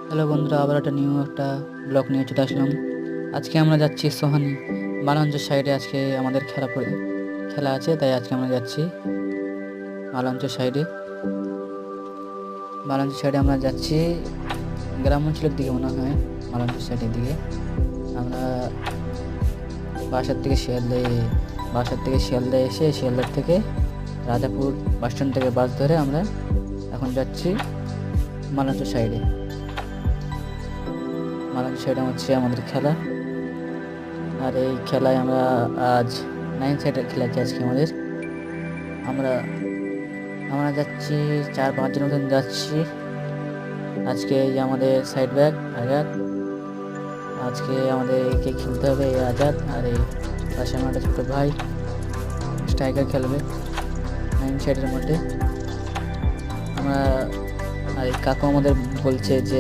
Hello বন্ধুরা, আবার একটা ব্লগ নিয়ে চলে আসলাম। আজকে আমরা যাচ্ছি সোহানি মালঞ্চ সাইডে। আজকে আমাদের খেলা আছে, তাই আজকে আমরা যাচ্ছি মালঞ্চ সাইডে। আমরা যাচ্ছি গ্রাম অঞ্চলের দিকে, মনে হয় মালঞ্চ সাইডের দিকে। আমরা বাসার থেকে শিয়ালদায় এসে শিয়ালদার থেকে রাজাপুর বাস স্ট্যান্ড থেকে বাস ধরে আমরা এখন যাচ্ছি মালঞ্চ সাইডে হচ্ছে আমাদের খেলা। আর এই খেলায় আমরা আজ 9 সাইডের খেলা আছে আজকে আমাদের। আমরা যাচ্ছি 4-5 জন মতন যাচ্ছি। আজকে এই যে আমাদের সাইড ব্যাক আজাদ, আজকে আমাদেরকে খেলতে হবে এই আজাদ। আর এই পাশে আমার একটা ছোটো ভাই স্ট্রাইকার খেলবে 9 সাইডের মধ্যে। আর এই কাকু আমাদের বলছে যে